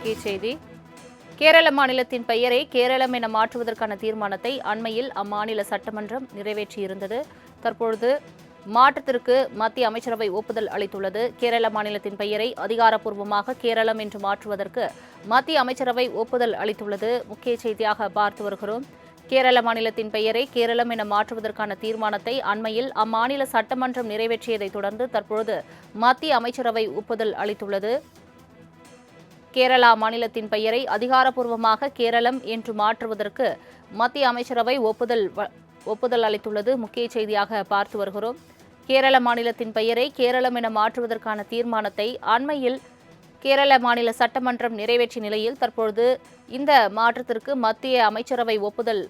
முக்கிய செய்தி. கேரள மாநிலத்தின் பெயரை கேரளம் என மாற்றுவதற்கான தீர்மானத்தை அண்மையில் அம்மாநில சட்டமன்றம் நிறைவேற்றியிருந்தது. தற்பொழுது மாற்றத்திற்கு மத்திய அமைச்சரவை ஒப்புதல் அளித்துள்ளது. கேரள மாநிலத்தின் பெயரை அதிகாரப்பூர்வமாக கேரளம் என்று மாற்றுவதற்கு மத்திய அமைச்சரவை ஒப்புதல் அளித்துள்ளது. முக்கிய செய்தியாக பார்த்து வருகிறோம். கேரள மாநிலத்தின் பெயரை கேரளம் என மாற்றுவதற்கான தீர்மானத்தை அண்மையில் அம்மாநில சட்டமன்றம் நிறைவேற்றியதைத் தொடர்ந்து தற்பொழுது மத்திய அமைச்சரவை ஒப்புதல் அளித்துள்ளது. கேரளா மாநிலத்தின் பெயரை அதிகாரப்பூர்வமாக கேரளம் என்று மாற்றுவதற்கு மத்திய அமைச்சரவை ஒப்புதல் அளித்துள்ளது. முக்கிய செய்தியாக பார்த்து வருகிறோம். கேரள மாநிலத்தின் பெயரை கேரளம் என மாற்றுவதற்கான தீர்மானத்தை அண்மையில் கேரள மாநில சட்டமன்றம் நிறைவேற்றிய நிலையில் தற்பொழுது இந்த மாற்றத்திற்கு மத்திய அமைச்சரவை ஒப்புதல்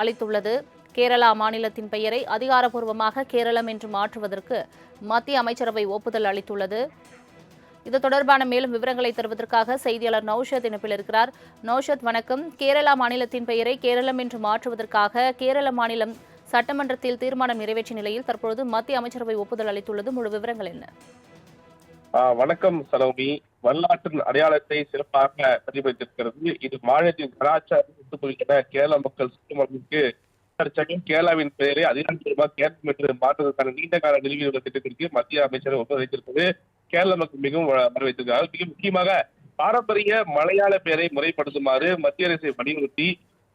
அளித்துள்ளது. கேரளா மாநிலத்தின் பெயரை அதிகாரப்பூர்வமாக கேரளம் என்று மாற்றுவதற்கு மத்திய அமைச்சரவை ஒப்புதல் அளித்துள்ளது. இது தொடர்பான மேலும் விவரங்களை தருவதற்காக செய்தியாளர் நௌஷத் இணைப்பில் இருக்கிறார். நௌஷத், வணக்கம். கேரளா மாநிலத்தின் பெயரை கேரளம் என்று மாற்றுவதற்காக கேரள மாநிலம் சட்டமன்றத்தில் தீர்மானம் நிறைவேற்றிய நிலையில் தற்பொழுது மத்திய அமைச்சரவை ஒப்புதல் அளித்துள்ளது. முழு விவரங்கள் என்ன? வணக்கம் சலோமி. வரலாற்றின் அடையாளத்தை சிறப்பாக பிரதிபலித்திருக்கிறது. இது மாநிலத்தின் கலாச்சார கேரள மக்கள் சுற்றுமன்றத்திற்கு தற்சமயம் கேரளாவின் பெயரை அதிகாரப்பூர்வமாக கேரளம் என்று மாற்றுவதற்கான நீண்ட கால நிலுவையில் திட்டத்திற்கு மத்திய அமைச்சர் ஒப்புதல் அளித்திருப்பது கேரள மக்கள் மிகவும் வரவேற்றிருக்கிறார்கள். மிக முக்கியமாக பாரம்பரிய மலையாள பெயரை முறைப்படுத்துமாறு மத்திய அரசை வலியுறுத்தி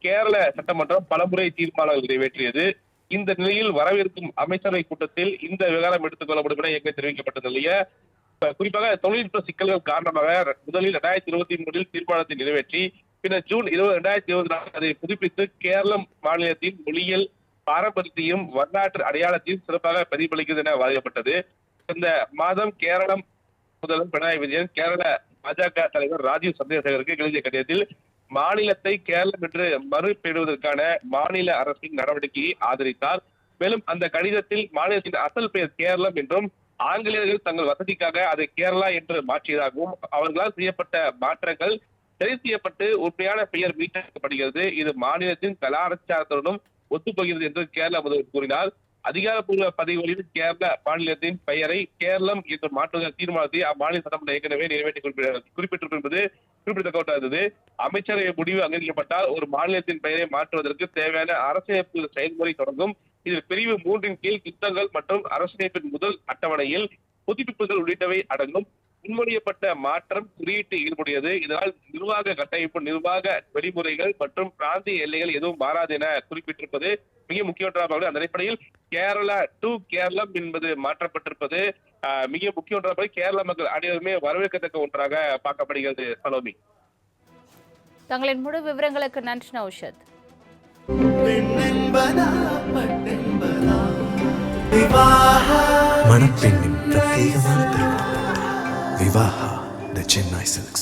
கேரள சட்டமன்றம் பலமுறை தீர்மானங்கள் நிறைவேற்றியது. இந்த நிலையில் வரவிருக்கும் அமைச்சரவை கூட்டத்தில் இந்த விவகாரம் எடுத்துக் கொள்ளப்படும் என ஏற்கனவே தெரிவிக்கப்பட்ட நிலைய குறிப்பாக தொழில்நுட்ப சிக்கல்கள் காரணமாக முதலில் 2023 தீர்மானத்தை நிறைவேற்றி பின்னர் ஜூன் 2024 அதை புதுப்பித்து கேரளம் மாநிலத்தின் மொழியியல் பாரம்பரியத்தையும் வரலாற்று அடையாளத்தையும் சிறப்பாக பிரதிபலிக்கிறது என வாதிக்கப்பட்டது. இந்த மாதம் கேரளம் முதல்வர் பினராயி விஜயன் கேரள பாஜக தலைவர் ராஜீவ் சந்திரசேகருக்கு எழுதிய கடிதத்தில் மாநிலத்தை கேரளம் என்று மறுபெறுவதற்கான மாநில அரசின் நடவடிக்கையை ஆதரித்தார். மேலும் அந்த கடிதத்தில் மாநிலத்தின் அசல் பெயர் கேரளம் என்றும் ஆங்கிலேயர்கள் தங்கள் வசதிக்காக அதை கேரளா என்று மாற்றியதாகவும் அவர்களால் செய்யப்பட்ட மாற்றங்கள் சரி செய்யப்பட்டு உண்மையான பெயர் மீட்டெடுக்கப்படுகிறது. இது மாநிலத்தின் கலாச்சாரத்துடனும் ஒத்துப்போகிறது என்று கேரள முதல்வர் கூறினார். அதிகாரப்பூர்வ பதிவுகளில் கேரள மாநிலத்தின் பெயரை கேரளம் என்று மாற்றுவதற்கான தீர்மானத்தை அம்மாநில சட்டமன்றம் ஏற்கனவே நிறைவேற்றி குறிப்பிட்டிருப்பது குறிப்பிடத்தக்கது. அமைச்சரவை முடிவு அங்கீகரிக்கப்பட்டால் ஒரு மாநிலத்தின் பெயரை மாற்றுவதற்கு தேவையான அரசியலமைப்பு செயல்முறை தொடங்கும். இதில் பிரிவு 3 கீழ் யுத்தங்கள் மற்றும் அரசியலமைப்பின் முதல் அட்டவணையில் புதுப்பிப்புகள் உள்ளிட்டவை அடங்கும். முன்மொழியப்பட்ட மாற்றம் குறியீட்டு ஈடுபடுகிறது. இதனால் நிர்வாக கட்டமைப்பு, நிர்வாக வழிமுறைகள் மற்றும் பிராந்திய எல்லைகள் எதுவும் மாறாது என குறிப்பிட்டிருப்பது மிக முக்கியமானது. அந்த அடிப்படையில் கேரளா டு கேரளம் என்பது மாற்றப்பட்டிருப்பது மிக முக்கியமான கேரள மக்கள் அனைவருமே வரவேற்கத்தக்க ஒன்றாக பார்க்கப்படுகிறது. சலோமி, தங்களின் முழு விவரங்களுக்கு நன்றி நௌஷத். மணப்பெண்ணின் பிரத்யேகமான திருமணம் விவாஹா தி சென்னை சில்க்ஸ்.